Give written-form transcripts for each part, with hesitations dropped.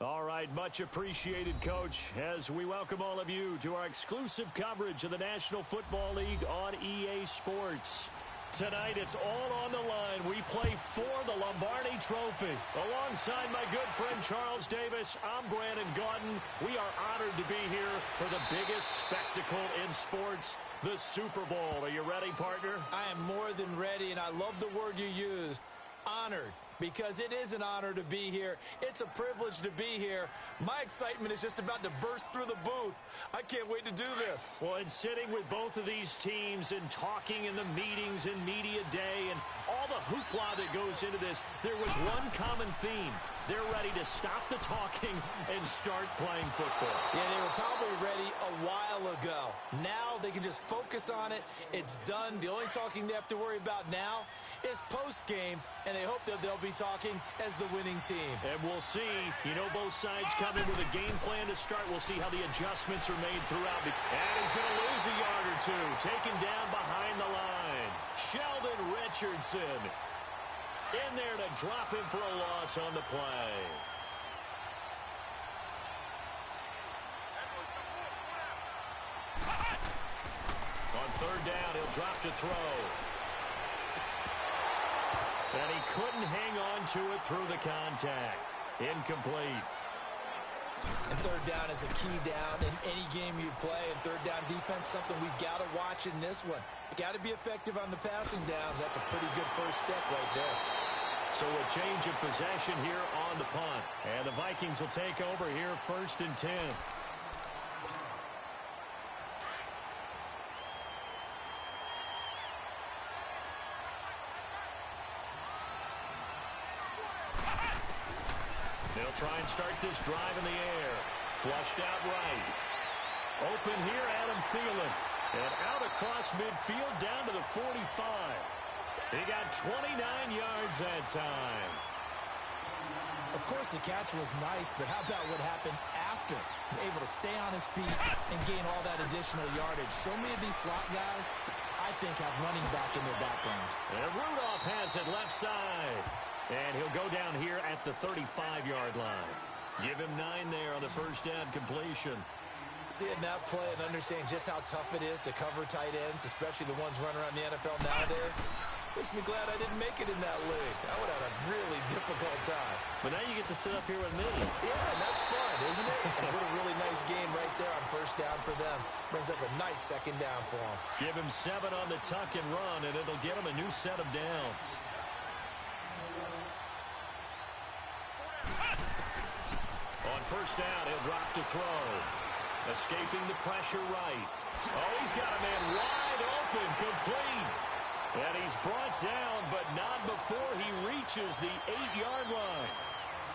All right, much appreciated, Coach, as we welcome all of you to our exclusive coverage of the National Football League on EA Sports. Tonight, it's all on the line. We play for the Lombardi Trophy. Alongside my good friend Charles Davis, I'm Brandon Gaudin. We are honored to be here for the biggest spectacle in sports, the Super Bowl. Are you ready, partner? I am more than ready, and I love the word you used, honored. Because it is an honor to be here. It's a privilege to be here. My excitement is just about to burst through the booth. I can't wait to do this. Well, and sitting with both of these teams and talking in the meetings and media day and all the hoopla that goes into this, there was one common theme. They're ready to stop the talking and start playing football. Yeah, they were probably ready a while ago. Now they can just focus on it. It's done. The only talking they have to worry about now is post-game, and they hope that they'll be talking as the winning team. And we'll see. You know, both sides come in with a game plan to start. We'll see how the adjustments are made throughout. And he's going to lose a yard or two. Taken down behind the line. Sheldon Richardson in there to drop him for a loss on the play. On third down, he'll drop to throw. And he couldn't hang on to it through the contact. Incomplete. And third down is a key down in any game you play. And third down defense, something we've got to watch in this one. Got to be effective on the passing downs. That's a pretty good first step right there. So a change of possession here on the punt. And the Vikings will take over here 1st and 10. They'll try and start this drive in the air. Flushed out right. Open here, Adam Thielen. And out across midfield down to the 45. He got 29 yards that time. Of course, the catch was nice, but how about what happened after? Able to stay on his feet and gain all that additional yardage. So many of these slot guys, I think, have running back in their background. And Rudolph has it left side. And he'll go down here at the 35-yard line. Give him 9 there on the first down completion. Seeing that play and understanding just how tough it is to cover tight ends, especially the ones running around the NFL nowadays, makes me glad I didn't make it in that league. I would have had a really difficult time. But now you get to sit up here with me. Yeah, and that's fun, isn't it? And what a really nice game right there on first down for them. Brings up a nice second down for them. Give him 7 on the tuck and run, and it'll get him a new set of downs. On first down, he'll drop to throw. Escaping the pressure right. Oh, he's got a man wide open, complete. And he's brought down, but not before he reaches the 8-yard line.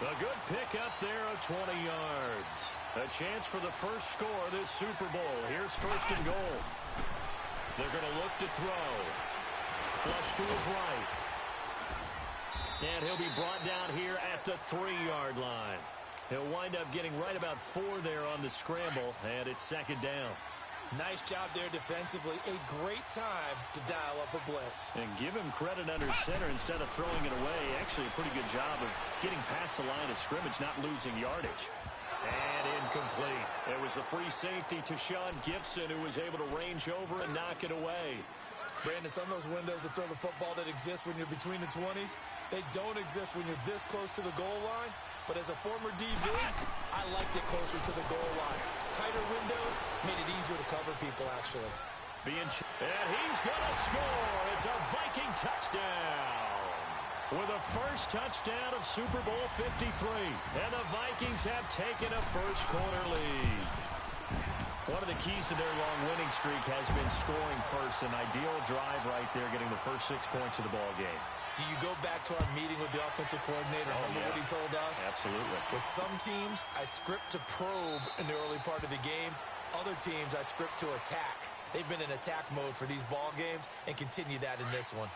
A good pick up there of 20 yards. A chance for the first score of this Super Bowl. Here's 1st and goal. They're going to look to throw. Flush to his right. And he'll be brought down here at the 3-yard line. He'll wind up getting right about 4 there on the scramble, and it's 2nd down. Nice job there defensively. A great time to dial up a blitz. And give him credit under center instead of throwing it away. Actually, a pretty good job of getting past the line of scrimmage, not losing yardage. And incomplete. It was the free safety to Sean Gibson who was able to range over and knock it away. Brandon, some of those windows that throw the football that exist when you're between the 20s, they don't exist when you're this close to the goal line. But as a former DB, I liked it closer to the goal line. Tighter windows made it easier to cover people, actually. And he's going to score. It's a Viking touchdown. With a first touchdown of Super Bowl 53. And the Vikings have taken a first-quarter lead. One of the keys to their long winning streak has been scoring first. An ideal drive right there, getting the first 6 points of the ball game. Do you go back to our meeting with the offensive coordinator? Remember what he told us? Absolutely. With some teams, I script to probe in the early part of the game. Other teams, I script to attack. They've been in attack mode for these ball games and continue that in this one.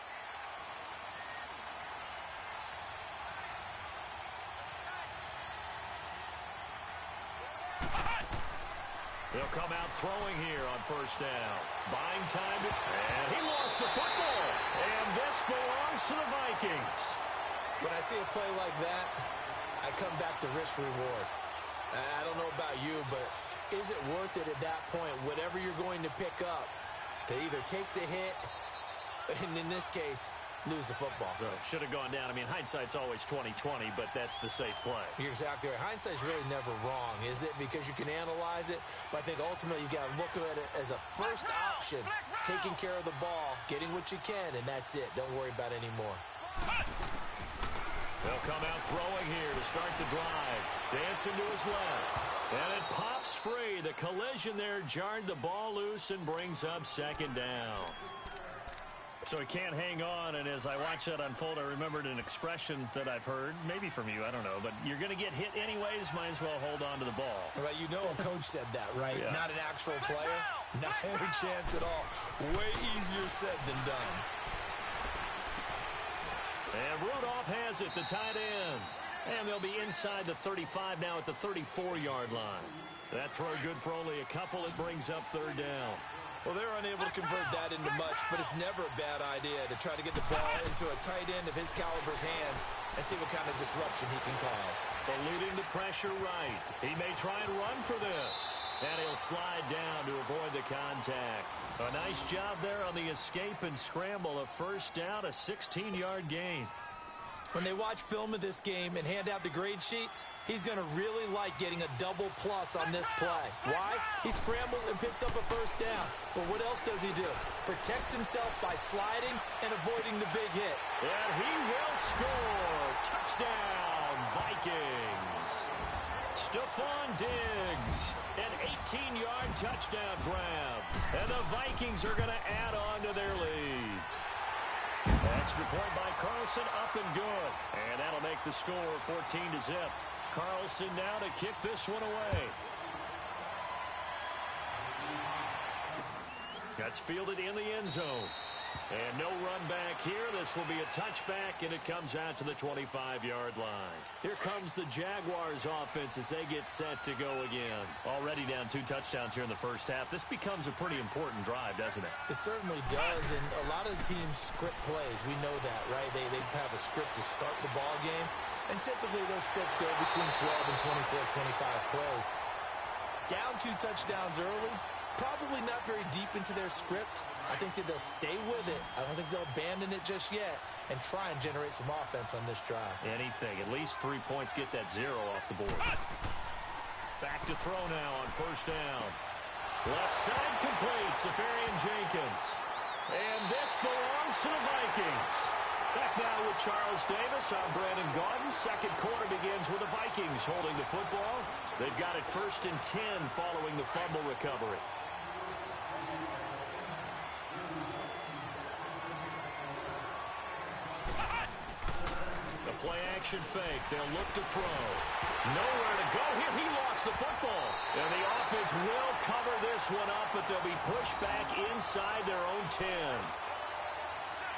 They'll come out throwing here on first down. Buying time, and he lost the football. And this belongs to the Vikings. When I see a play like that, I come back to risk reward. I don't know about you, but is it worth it at that point, whatever you're going to pick up, to either take the hit, and in this case, lose the football? So should have gone down. I mean, hindsight's always 20/20, but that's the safe play. You're exactly right. Hindsight's really never wrong, is it? Because you can analyze it, but I think ultimately you got to look at it as a first option, taking care of the ball, getting what you can, and that's it. Don't worry about it anymore. They'll come out throwing here to start the drive. Dancing to his left. And it pops free. The collision there jarred the ball loose and brings up second down. So he can't hang on, and as I watch that unfold, I remembered an expression that I've heard, maybe from you, I don't know, but you're going to get hit anyways, might as well hold on to the ball. Right, you know a coach said that, right? Yeah. Not an actual player. Not a chance at all. Way easier said than done. And Rudolph has it, the tight end. And they'll be inside the 35 now at the 34-yard line. That throw good for only a couple. It brings up third down. Well, they're unable to convert that into much, but it's never a bad idea to try to get the ball into a tight end of his caliber's hands and see what kind of disruption he can cause. Eluding the pressure right. He may try and run for this. And he'll slide down to avoid the contact. A nice job there on the escape and scramble. A first down, a 16-yard gain. When they watch film of this game and hand out the grade sheets, he's going to really like getting a double plus on this play. Why? He scrambles and picks up a first down. But what else does he do? Protects himself by sliding and avoiding the big hit. And he will score. Touchdown, Vikings. Stephon Diggs, an 18-yard touchdown grab. And the Vikings are going to add on to their lead. Extra point by Carlson, up and good. And that'll make the score 14-0. Carlson now to kick this one away. That's fielded in the end zone. And no run back here. This will be a touchback, and it comes out to the 25-yard line. Here comes the Jaguars offense as they get set to go again. Already down 2 touchdowns here in the first half. This becomes a pretty important drive, doesn't it? It certainly does, and a lot of the teams script plays. We know that, right? They have a script to start the ball game, and typically those scripts go between 12 and 24, 25 plays. Down 2 touchdowns early, probably not very deep into their script. I think that they'll stay with it. I don't think they'll abandon it just yet and try and generate some offense on this drive. Anything. At least 3 points, get that 0 off the board. Back to throw now on first down. Left side complete. Safarian Jenkins. And this belongs to the Vikings. Back now with Charles Davis. I'm Brandon Gaudin. Second quarter begins with the Vikings holding the football. They've got it 1st and 10 following the fumble recovery. Play action fake. They'll look to throw. Nowhere to go here. He lost the football. And the offense will cover this one up, but they'll be pushed back inside their own 10.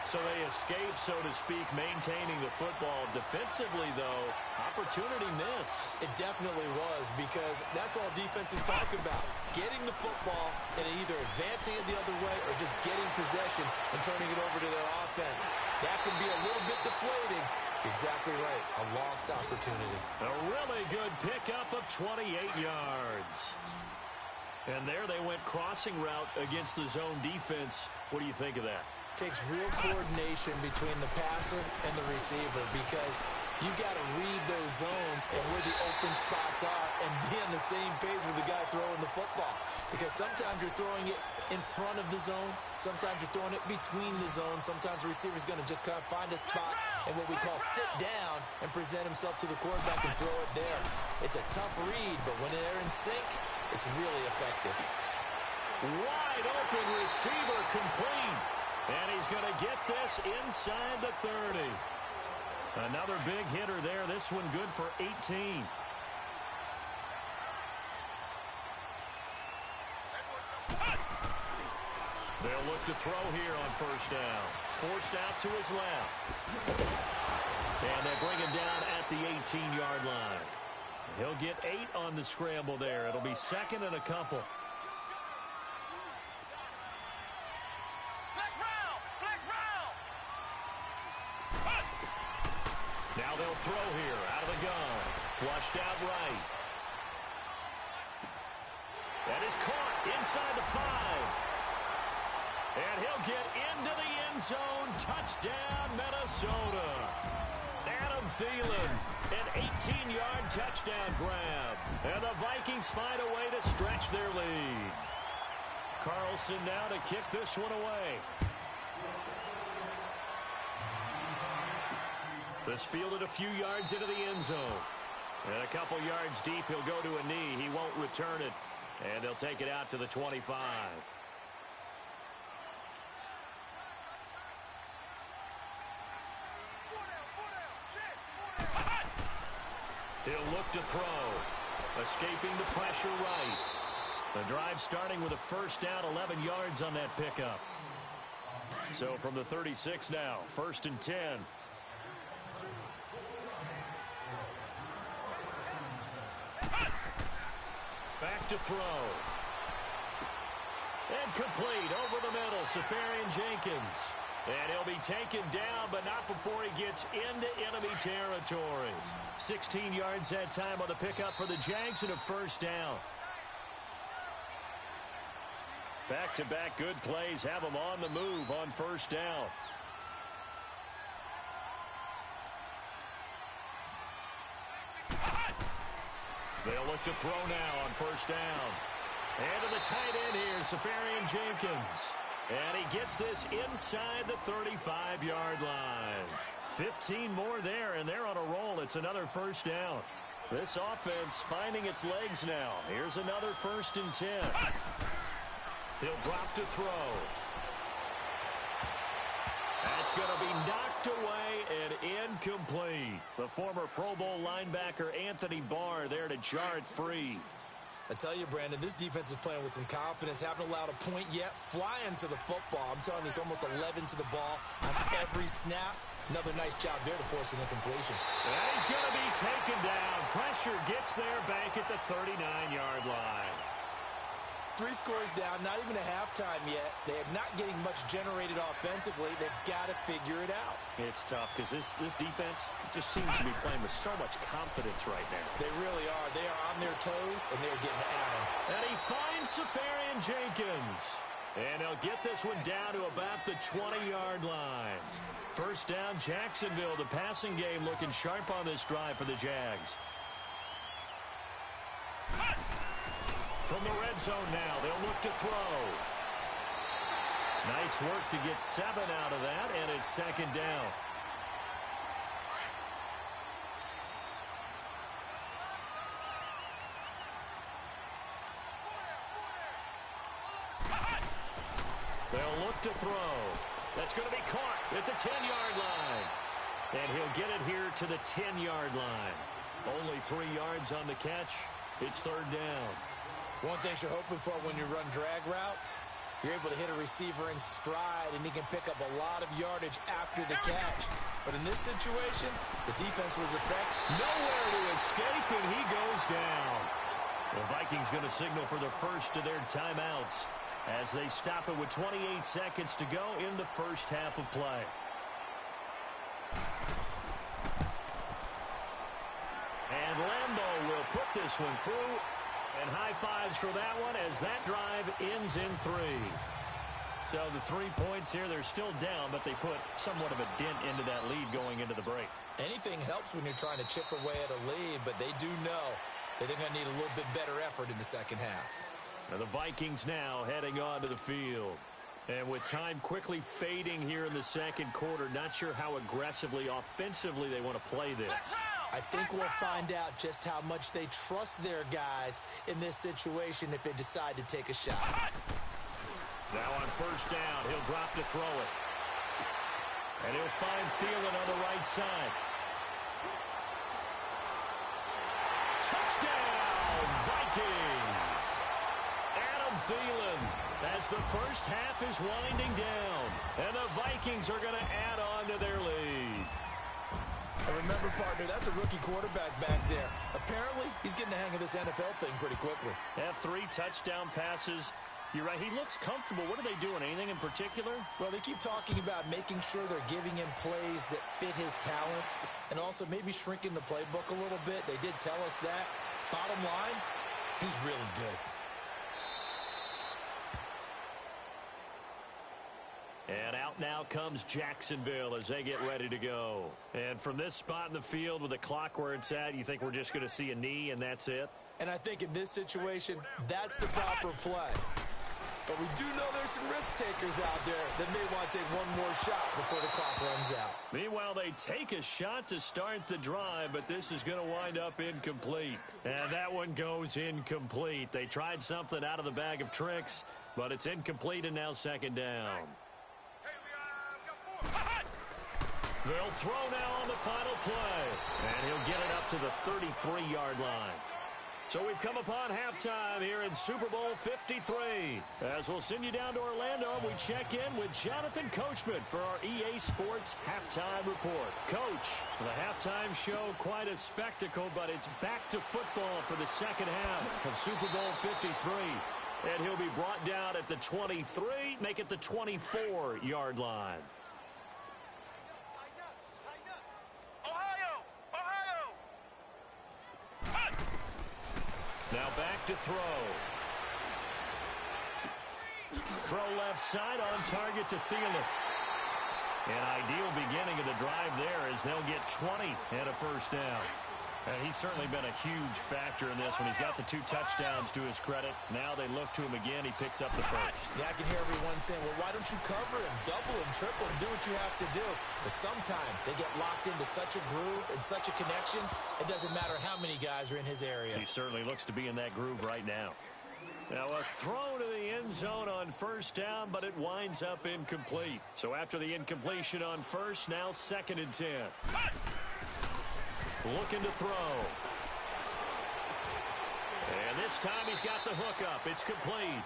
So they escape, so to speak, maintaining the football. Defensively, though, opportunity miss. It definitely was, because that's all defenses talk about. Getting the football and either advancing it the other way or just getting possession and turning it over to their offense. That can be a little bit deflating. Exactly right. A lost opportunity. A really good pickup of 28 yards. And there they went crossing route against the zone defense. What do you think of that? Takes real coordination between the passer and the receiver, because you got to read those zones and where the open spots are and be on the same page with the guy throwing the football. Because sometimes you're throwing it in front of the zone. Sometimes you're throwing it between the zones. Sometimes the receiver's going to just kind of find a spot and what we call sit down and present himself to the quarterback and throw it there. It's a tough read, but when they're in sync, it's really effective. Wide open receiver complete. And he's going to get this inside the 30. Another big hitter there. This one good for 18. They'll look to throw here on first down. Forced out to his left. And they bring him down at the 18-yard line. He'll get 8 on the scramble there. It'll be 2nd and a couple. Now they'll throw here out of the gun. Flushed out right. That is caught inside the 5. And he'll get into the end zone. Touchdown, Minnesota. Adam Thielen, an 18-yard touchdown grab. And the Vikings find a way to stretch their lead. Carlson now to kick this one away. This fielded a few yards into the end zone. And a couple yards deep, he'll go to a knee. He won't return it. And they'll take it out to the 25. He'll look to throw. Escaping the pressure right. The drive starting with a first down, 11 yards on that pickup. So from the 36 now, 1st and 10. Back to throw. And complete over the middle, Safarian Jenkins. And he'll be taken down, but not before he gets into enemy territory. 16 yards that time on the pickup for the Jags and a first down. Back-to-back good plays have them on the move on first down. They'll look to throw now on first down. And to the tight end here, Safarian Jenkins. And he gets this inside the 35-yard line. 15 more there, and they're on a roll. It's another first down. This offense finding its legs now. Here's another 1st and 10. He'll drop to throw. That's going to be knocked away and incomplete. The former Pro Bowl linebacker Anthony Barr there to jar it free. I tell you, Brandon, this defense is playing with some confidence. Haven't allowed a point yet. Flying to the football. I'm telling you, it's almost 11 to the ball on every snap. Another nice job there to force an incompletion. And he's going to be taken down. Pressure gets there back at the 39-yard line. 3 scores down, not even a halftime yet. They are not getting much generated offensively. They've got to figure it out. It's tough because this defense just seems to be playing with so much confidence right now. They really are. They are on their toes, and they're getting at them. And he finds Safarian Jenkins. And they'll get this one down to about the 20-yard line. First down, Jacksonville. The passing game looking sharp on this drive for the Jags. From the red zone now, they'll look to throw. Nice work to get 7 out of that, and it's 2nd down. They'll look to throw. That's going to be caught at the 10-yard line. And he'll get it here to the 10-yard line. Only 3 yards on the catch. It's 3rd down. One thing you're hoping for when you run drag routes, you're able to hit a receiver in stride, and he can pick up a lot of yardage after the catch. But in this situation, the defense was effective. Nowhere to escape, and he goes down. The Vikings going to signal for the first of their timeouts as they stop it with 28 seconds to go in the first half of play. And Lambeau will put this one through. And high fives for that one as that drive ends in 3. So the 3 points here, they're still down, but they put somewhat of a dent into that lead going into the break. Anything helps when you're trying to chip away at a lead, but they do know that they're going to need a little bit better effort in the second half. And the Vikings now heading onto the field. And with time quickly fading here in the second quarter, not sure how aggressively, offensively they want to play this. I think we'll find out just how much they trust their guys in this situation if they decide to take a shot. Now on first down, he'll drop to throw it. And he'll find Thielen on the right side. Touchdown, Vikings! Adam Thielen as the first half is winding down. And the Vikings are going to add on to their lead. And remember, partner, that's a rookie quarterback back there. Apparently, he's getting the hang of this NFL thing pretty quickly. Have 3 touchdown passes You're right. He looks comfortable. What are they doing? Anything in particular? Well, they keep talking about making sure they're giving him plays that fit his talents and also maybe shrinking the playbook a little bit. They did tell us that. Bottom line, he's really good. And out now comes Jacksonville as they get ready to go. And from this spot in the field with the clock where it's at, you think we're just going to see a knee and that's it? And I think in this situation, that's the proper play. But we do know there's some risk takers out there that may want to take one more shot before the clock runs out. Meanwhile, they take a shot to start the drive, but this is going to wind up incomplete. And that one goes incomplete. They tried something out of the bag of tricks, but it's incomplete and now second down. They'll throw now on the final play. And he'll get it up to the 33-yard line. So we've come upon halftime here in Super Bowl 53. As we'll send you down to Orlando, we check in with Jonathan Coachman for our EA Sports Halftime Report. Coach, the halftime show, quite a spectacle, but it's back to football for the second half of Super Bowl 53. And he'll be brought down at the 23, make it the 24-yard line. Now back to throw. Throw left side on target to Thielen. An ideal beginning of the drive there as they'll get 20 and a first down. And he's certainly been a huge factor in this one. He's got the 2 touchdowns to his credit. Now they look to him again. He picks up the first. Yeah, I can hear everyone saying, well, why don't you cover him, double him, triple him, do what you have to do. But sometimes they get locked into such a groove and such a connection, it doesn't matter how many guys are in his area. He certainly looks to be in that groove right now. Now a throw to the end zone on first down, but it winds up incomplete. So after the incompletion on first, now 2nd and 10. Looking to throw. And this time he's got the hook up. It's complete.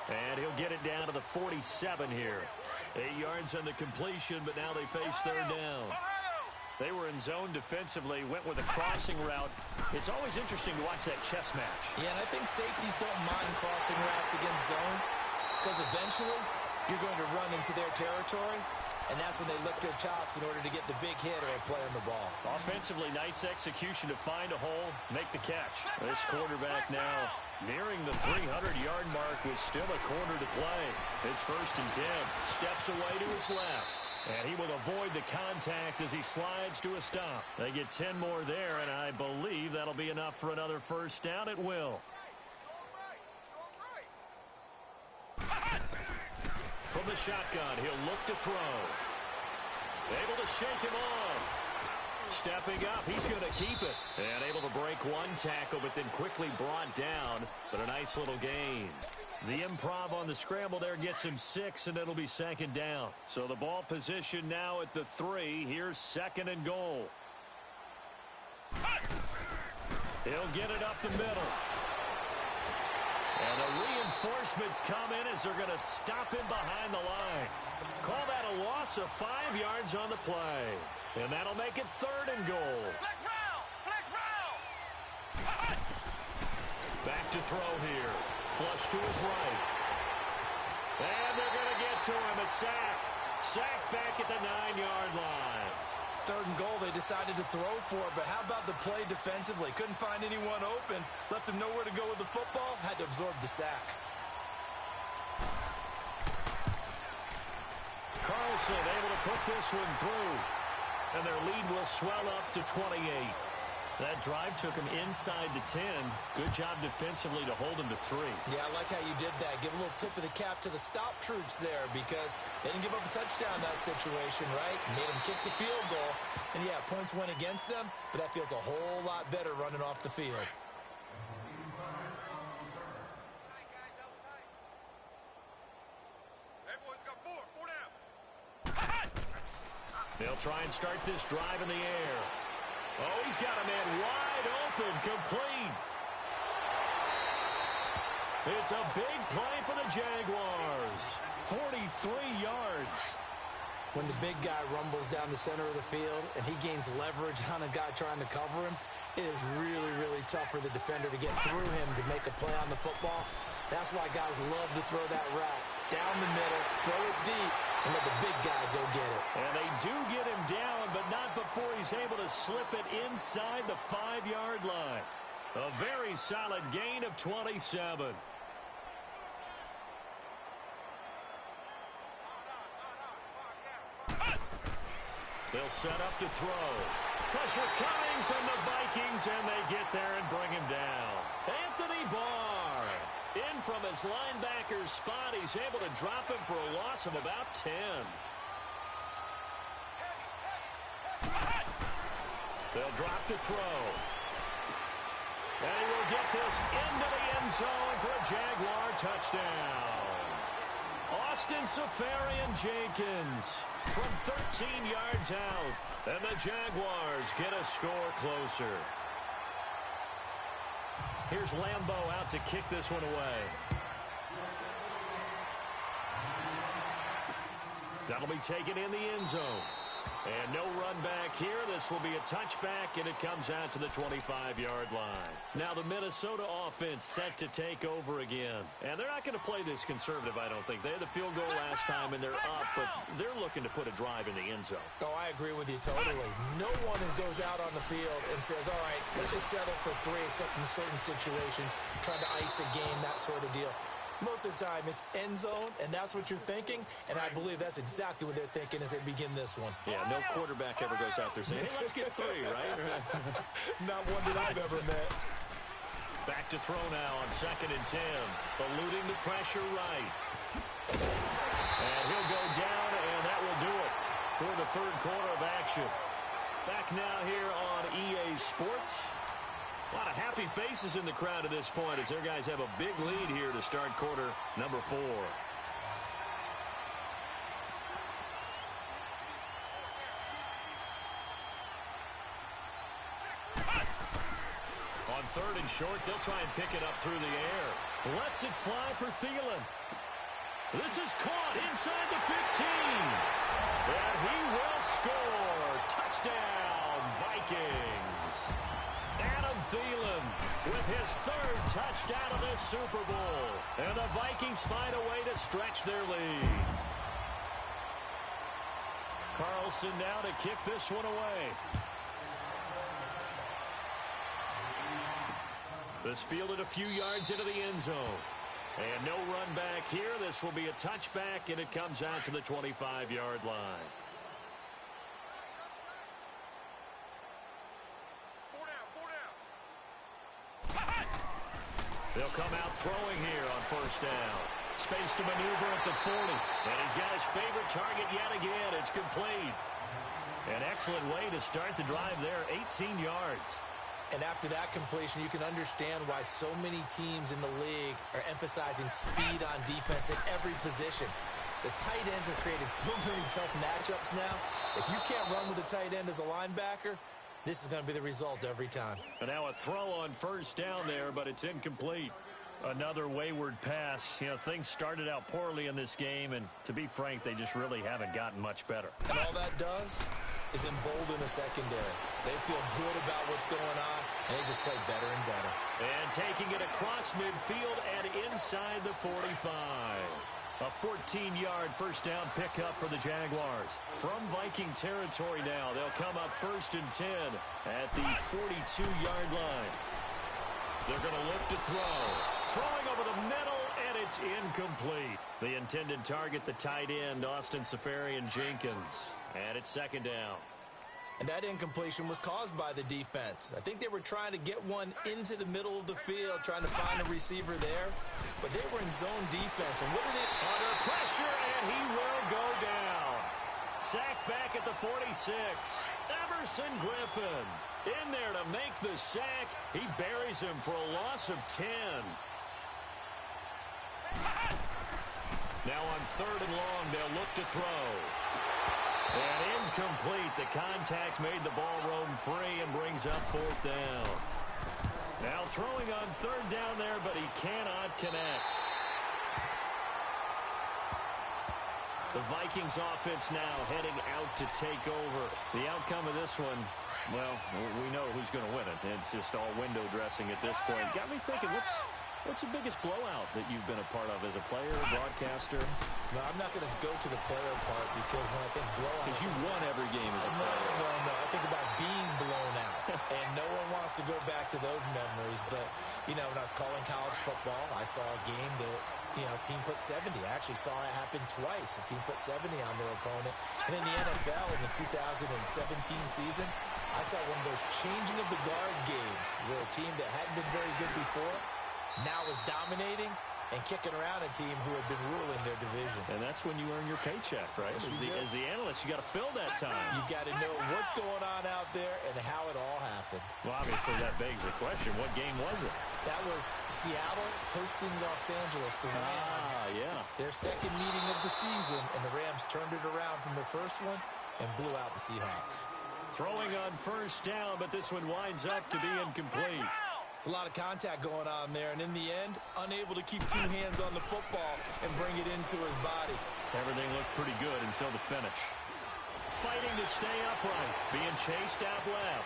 And he'll get it down to the 47 here. 8 yards on the completion, but now they face third down. They were in zone defensively, went with a crossing route. It's always interesting to watch that chess match. Yeah, and I think safeties don't mind crossing routes against zone because eventually you're going to run into their territory. And that's when they lick their chops in order to get the big hit or a play on the ball. Offensively, nice execution to find a hole, make the catch. This quarterback now nearing the 300-yard mark with still a quarter to play. It's 1st and 10. Steps away to his left. And he will avoid the contact as he slides to a stop. They get 10 more there, and I believe that'll be enough for another first down. It will. From the shotgun, he'll look to throw. Able to shake him off. Stepping up, he's going to keep it. And able to break one tackle, but then quickly brought down. But a nice little gain. The improv on the scramble there gets him 6, and it'll be 2nd down. So the ball position now at the 3. Here's 2nd and goal. He'll get it up the middle. And the reinforcements come in as they're going to stop him behind the line. Call that a loss of 5 yards on the play. And that'll make it 3rd and goal. Back to throw here. Flush to his right. And they're going to get to him. A sack. Sack back at the 9-yard line. 3rd and goal they decided to throw for, but how about the play defensively? Couldn't find anyone open. Left him nowhere to go with the football. Had to absorb the sack. Carlson able to put this one through. And their lead will swell up to 28. That drive took him inside the 10. Good job defensively to hold him to 3. Yeah, I like how you did that. Give a little tip of the cap to the stop troops there because they didn't give up a touchdown in that situation, right? Made them kick the field goal. And, yeah, points went against them, but that feels a whole lot better running off the field. They'll try and start this drive in the air. Oh, he's got a man wide open, complete. It's a big play for the Jaguars. 43 yards. When the big guy rumbles down the center of the field and he gains leverage on a guy trying to cover him, it is really, really tough for the defender to get through him to make a play on the football. That's why guys love to throw that route. Down the middle, throw it deep, and let the big guy go get it. And they do get him down, but not before he's able to slip it inside the 5-yard line. A very solid gain of 27. They'll set up to throw. Pressure coming from the Vikings, and they get there and bring him down. Anthony Barr in from his linebacker spot. He's able to drop him for a loss of about 10. They'll drop to throw. And he will get this into the end zone for a Jaguar touchdown. Austin Seferian-Jenkins from 13 yards out. And the Jaguars get a score closer. Here's Lambeau out to kick this one away. That'll be taken in the end zone. And no run back here. This will be a touchback, and it comes out to the 25-yard line. Now the Minnesota offense set to take over again. And they're not going to play this conservative, I don't think. They had the field goal last time, and they're up, but they're looking to put a drive in the end zone. Oh, I agree with you totally. No one goes out on the field and says, all right, let's just settle for 3, except in certain situations, trying to ice a game, that sort of deal. Most of the time, it's end zone, and that's what you're thinking, and I believe that's exactly what they're thinking as they begin this one. Yeah, no quarterback ever goes out there saying, hey, let's get 3, right? Not one that I've ever met. Back to throw now on 2nd and 10. Eluding the pressure right. And he'll go down, and that will do it for the 3rd quarter of action. Back now here on EA Sports. A lot of happy faces in the crowd at this point as their guys have a big lead here to start quarter number 4. On 3rd and short, they'll try and pick it up through the air. Lets it fly for Thielen. This is caught inside the 15. And he will score. Touchdown, Vikings. Adam Thielen with his 3rd touchdown of this Super Bowl. And the Vikings find a way to stretch their lead. Carlson now to kick this one away. This fielded a few yards into the end zone. And no run back here. This will be a touchback, and it comes out to the 25-yard line. They'll come out throwing here on 1st down. Space to maneuver at the 40. And he's got his favorite target yet again. It's complete. An excellent way to start the drive there, 18 yards. And after that completion, you can understand why so many teams in the league are emphasizing speed on defense at every position. The tight ends have created so many tough matchups now. If you can't run with a tight end as a linebacker, this is going to be the result every time. And now a throw on 1st down there, but it's incomplete. Another wayward pass. You know, things started out poorly in this game, and to be frank, they just really haven't gotten much better. And all that does is embolden the secondary. They feel good about what's going on, and they just play better and better. And taking it across midfield and inside the 45. A 14-yard 1st down pickup for the Jaguars. From Viking territory now, they'll come up 1st and 10 at the 42-yard line. They're going to look to throw. Throwing over the middle, and it's incomplete. The intended target, the tight end, Austin Seferian-Jenkins. And it's 2nd down. And that incompletion was caused by the defense. I think they were trying to get one into the middle of the field, trying to find a receiver there. But they were in zone defense. And what did it... Under pressure, and he will go down. Sacked back at the 46. Everson Griffin in there to make the sack. He buries him for a loss of 10. Now on 3rd and long, they'll look to throw. And incomplete. The contact made the ball roam free and brings up 4th down. Now throwing on 3rd down there, but he cannot connect. The Vikings offense now heading out to take over. The outcome of this one, well, we know who's going to win it. It's just all window dressing at this point. Got me thinking, What's the biggest blowout that you've been a part of as a player, broadcaster? No, I'm not going to go to the player part because when I think blowout... Because you won every game as a player. No. I think about being blown out. And no one wants to go back to those memories. But, you know, when I was calling college football, I saw a game that, you know, a team put 70. I actually saw it happen twice. A team put 70 on their opponent. And in the NFL, in the 2017 season, I saw one of those changing of the guard games where a team that hadn't been very good before now is dominating and kicking around a team who had been ruling their division. And that's when you earn your paycheck, right? As the analyst, you got to fill that time. You've got to know what's going on out there and how it all happened. Well, obviously, that begs the question, what game was it? That was Seattle hosting Los Angeles, the Rams. Yeah. Their second meeting of the season, and the Rams turned it around from their first one and blew out the Seahawks. Throwing on first down, but this one winds up to be incomplete. It's a lot of contact going on there, and in the end, unable to keep two hands on the football and bring it into his body. Everything looked pretty good until the finish. Fighting to stay upright, being chased out left.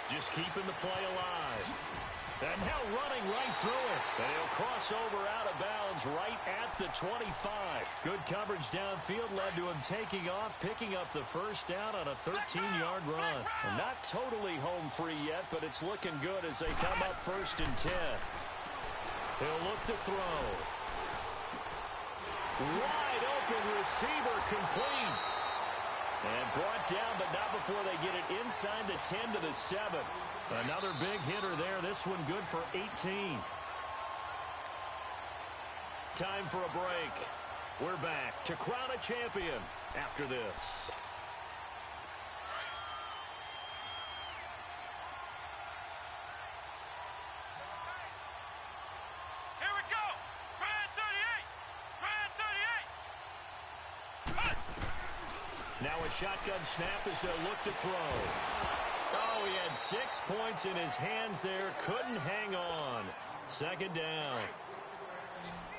Just keeping the play alive. And now running right through it. And he'll cross over out of bounds right at the 25. Good coverage downfield led to him taking off, picking up the first down on a 13-yard run. And not totally home free yet, but it's looking good as they come up 1st and 10. He'll look to throw. Wide open receiver complete. And brought down, but not before they get it inside the 10 to the 7. Another big hitter there. This one good for 18. Time for a break. We're back to crown a champion after this. Here we go. Brand 38. Now a shotgun snap as they'll look to throw. Oh, he had 6 points in his hands there. Couldn't hang on. 2nd down.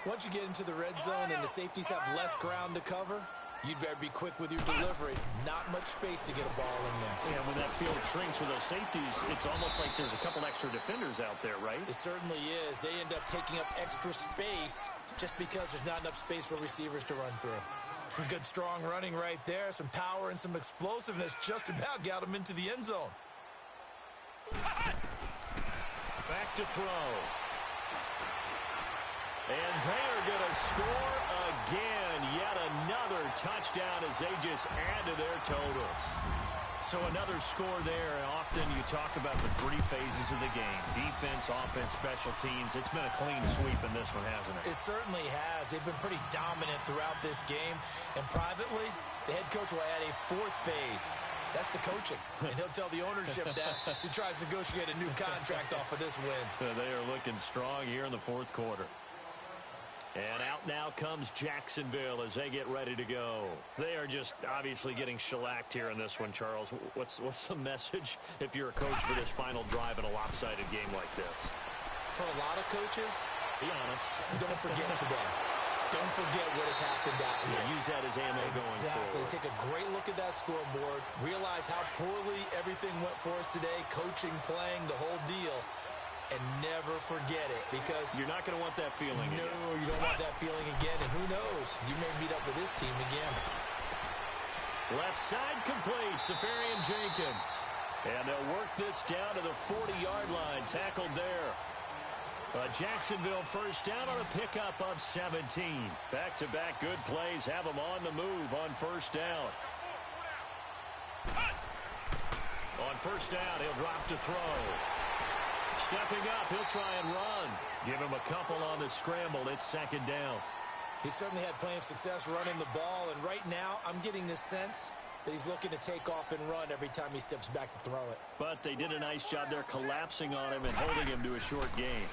Once you get into the red zone and the safeties have less ground to cover, you'd better be quick with your delivery. Not much space to get a ball in there. Yeah, when that field shrinks with those safeties, it's almost like there's a couple extra defenders out there, right? It certainly is. They end up taking up extra space just because there's not enough space for receivers to run through. Some good, strong running right there. Some power and some explosiveness just about got him into the end zone. Back to throw. And they are going to score again. Yet another touchdown as they just add to their totals. So another score there. Often you talk about the 3 phases of the game. Defense, offense, special teams. It's been a clean sweep in this one, hasn't it? It certainly has. They've been pretty dominant throughout this game. And privately, the head coach will add a 4th phase. That's the coaching. And he'll tell the ownership that as he tries to negotiate a new contract off of this win. They are looking strong here in the 4th quarter. And out now comes Jacksonville as they get ready to go. They are just obviously getting shellacked here in this one, Charles. What's the message if you're a coach for this final drive in a lopsided game like this? For a lot of coaches, be honest. Don't forget today. Don't forget what has happened out here. Yeah, use that as ammo going forward. Take a great look at that scoreboard. Realize how poorly everything went for us today. Coaching, playing, the whole deal. And never forget it, because you're not going to want that feeling again. No, you don't want that feeling again. And who knows? You may meet up with this team again. Left side complete. Safarian Jenkins. And they'll work this down to the 40-yard line. Tackled there. Jacksonville first down on a pickup of 17. Back-to-back good plays have them on the move on first down. On first down, he'll drop to throw. Stepping up, he'll try and run. Give him a couple on the scramble. It's 2nd down. He certainly had plenty of success running the ball, and right now I'm getting the sense that he's looking to take off and run every time he steps back to throw it. But they did a nice job there collapsing on him and holding him to a short gain.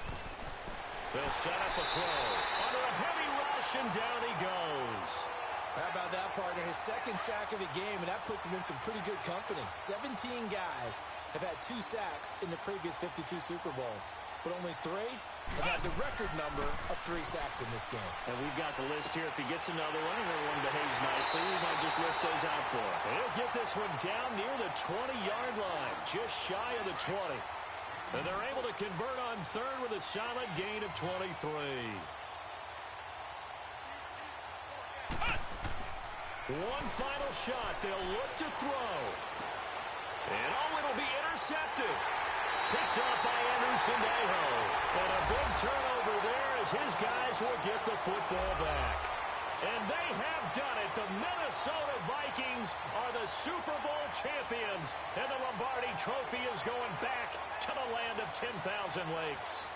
They'll set up a throw. Under a heavy rush, and down he goes. How about that, partner? His 2nd sack of the game, and that puts him in some pretty good company. 17 guys have had 2 sacks in the previous 52 Super Bowls, but only 3 have had the record number of 3 sacks in this game. And we've got the list here. If he gets another one and everyone behaves nicely, we might just list those out for him. He'll get this one down near the 20-yard line, just shy of the 20. And they're able to convert on third with a solid gain of 23. One final shot. They'll look to throw. And it'll be intercepted. Picked up by Anderson Aho. And a big turnover there as his guys will get the football back. And they have done it. The Minnesota Vikings are the Super Bowl champions. And the Lombardi Trophy is going back to the land of 10,000 lakes.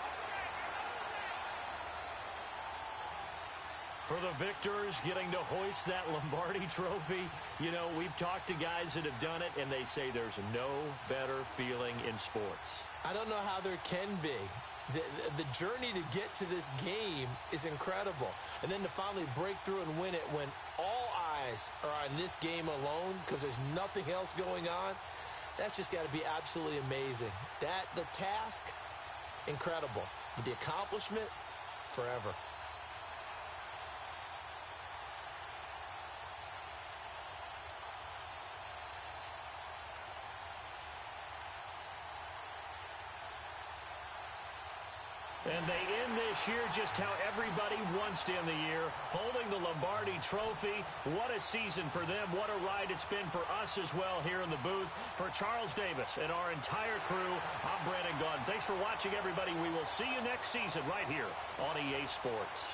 For the victors getting to hoist that Lombardi Trophy, you know, we've talked to guys that have done it, and they say there's no better feeling in sports. I don't know how there can be. The journey to get to this game is incredible. And then to finally break through and win it when all eyes are on this game alone because there's nothing else going on, that's just got to be absolutely amazing. The task, incredible. But the accomplishment, forever. And they end this year just how everybody wants to end the year, holding the Lombardi Trophy. What a season for them. What a ride it's been for us as well here in the booth. For Charles Davis and our entire crew, I'm Brandon Gaudin. Thanks for watching, everybody. We will see you next season right here on EA Sports.